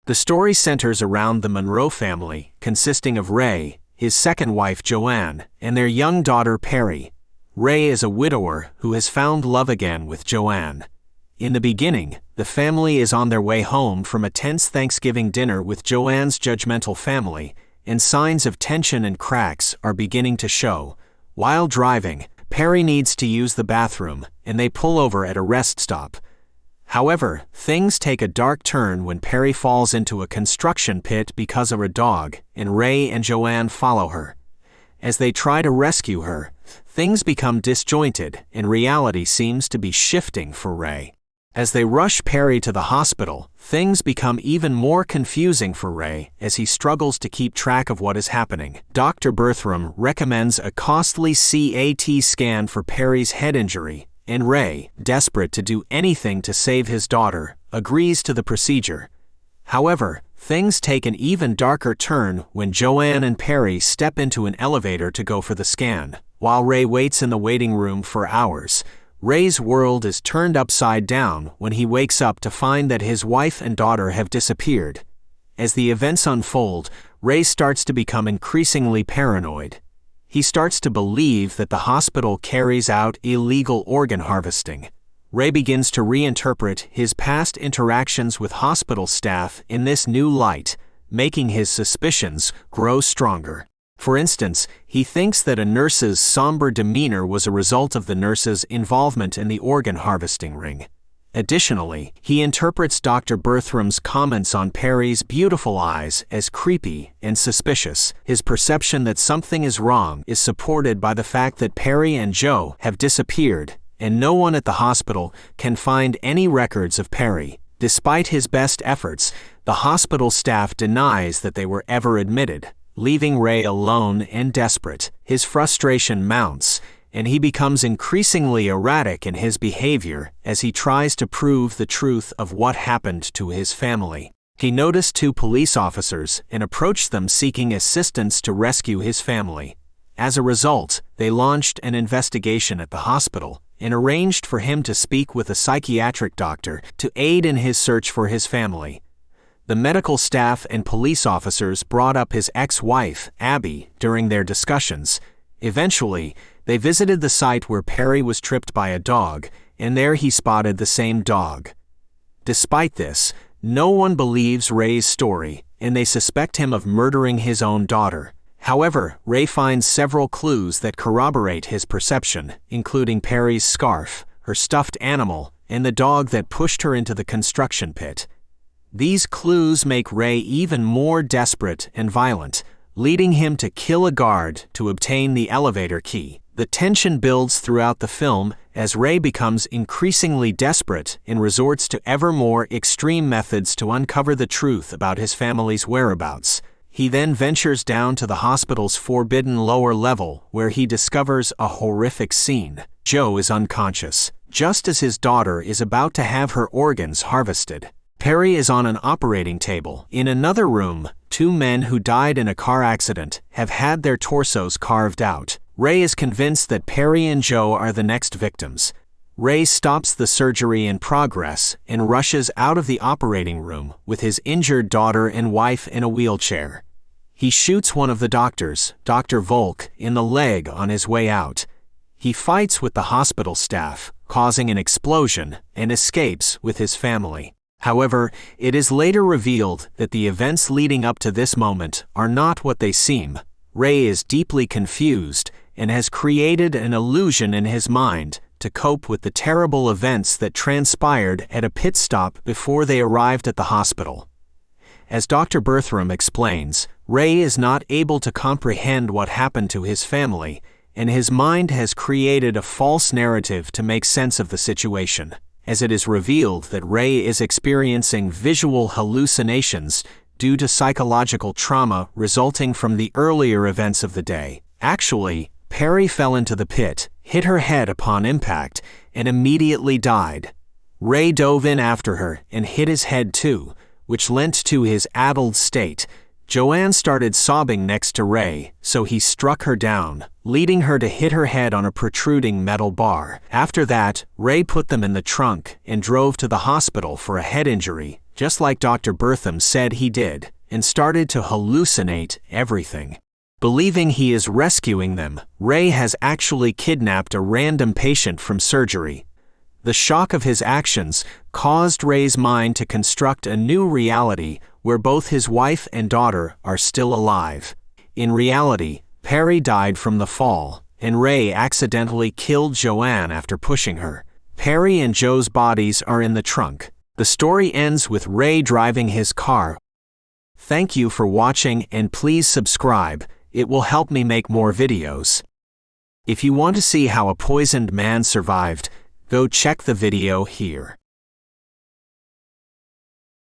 The story centers around the Monroe family, consisting of Ray, his second wife Joanne, and their young daughter Perri. Ray is a widower who has found love again with Joanne. In the beginning, the family is on their way home from a tense Thanksgiving dinner with Joanne's judgmental family, and signs of tension and cracks are beginning to show. While driving, Perri needs to use the bathroom, and they pull over at a rest stop. However, things take a dark turn when Perri falls into a construction pit because of her dog, and Ray and Joanne follow her. As they try to rescue her, things become disjointed, and reality seems to be shifting for Ray. As they rush Perri to the hospital, things become even more confusing for Ray as he struggles to keep track of what is happening. Dr. Bertram recommends a costly CAT scan for Perri's head injury, and Ray, desperate to do anything to save his daughter, agrees to the procedure. However, things take an even darker turn when Joanne and Perri step into an elevator to go for the scan. While Ray waits in the waiting room for hours, Ray's world is turned upside down when he wakes up to find that his wife and daughter have disappeared. As the events unfold, Ray starts to become increasingly paranoid. He starts to believe that the hospital carries out illegal organ harvesting. Ray begins to reinterpret his past interactions with hospital staff in this new light, making his suspicions grow stronger. For instance, he thinks that a nurse's somber demeanor was a result of the nurse's involvement in the organ harvesting ring. Additionally, he interprets Dr. Bertram's comments on Perri's beautiful eyes as creepy and suspicious. His perception that something is wrong is supported by the fact that Perri and Joe have disappeared, and no one at the hospital can find any records of Perri. Despite his best efforts, the hospital staff denies that they were ever admitted, leaving Ray alone and desperate. His frustration mounts, and he becomes increasingly erratic in his behavior as he tries to prove the truth of what happened to his family. He noticed 2 police officers and approached them seeking assistance to rescue his family. As a result, they launched an investigation at the hospital and arranged for him to speak with a psychiatric doctor to aid in his search for his family. The medical staff and police officers brought up his ex-wife, Abby, during their discussions. Eventually, they visited the site where Perri was tripped by a dog, and there he spotted the same dog. Despite this, no one believes Ray's story, and they suspect him of murdering his own daughter. However, Ray finds several clues that corroborate his perception, including Perri's scarf, her stuffed animal, and the dog that pushed her into the construction pit. These clues make Ray even more desperate and violent, leading him to kill a guard to obtain the elevator key. The tension builds throughout the film as Ray becomes increasingly desperate and resorts to ever more extreme methods to uncover the truth about his family's whereabouts. He then ventures down to the hospital's forbidden lower level where he discovers a horrific scene. Joe is unconscious, just as his daughter is about to have her organs harvested. Perri is on an operating table. In another room, 2 men who died in a car accident have had their torsos carved out. Ray is convinced that Perri and Joe are the next victims. Ray stops the surgery in progress and rushes out of the operating room with his injured daughter and wife in a wheelchair. He shoots one of the doctors, Dr. Volk, in the leg on his way out. He fights with the hospital staff, causing an explosion, and escapes with his family. However, it is later revealed that the events leading up to this moment are not what they seem. Ray is deeply confused and has created an illusion in his mind to cope with the terrible events that transpired at a pit stop before they arrived at the hospital. As Dr. Bertram explains, Ray is not able to comprehend what happened to his family, and his mind has created a false narrative to make sense of the situation. As it is revealed that Ray is experiencing visual hallucinations due to psychological trauma resulting from the earlier events of the day. Actually, Perri fell into the pit, hit her head upon impact, and immediately died. Ray dove in after her and hit his head too, which lent to his addled state. Joanne started sobbing next to Ray, so he struck her down, leading her to hit her head on a protruding metal bar. After that, Ray put them in the trunk and drove to the hospital for a head injury, just like Dr. Bertham said he did, and started to hallucinate everything. Believing he is rescuing them, Ray has actually kidnapped a random patient from surgery. The shock of his actions caused Ray's mind to construct a new reality where both his wife and daughter are still alive. In reality, Perri died from the fall, and Ray accidentally killed Joanne after pushing her. Perri and Joe's bodies are in the trunk. The story ends with Ray driving his car. Thank you for watching, and please subscribe. It will help me make more videos. If you want to see how a poisoned man survived, go check the video here.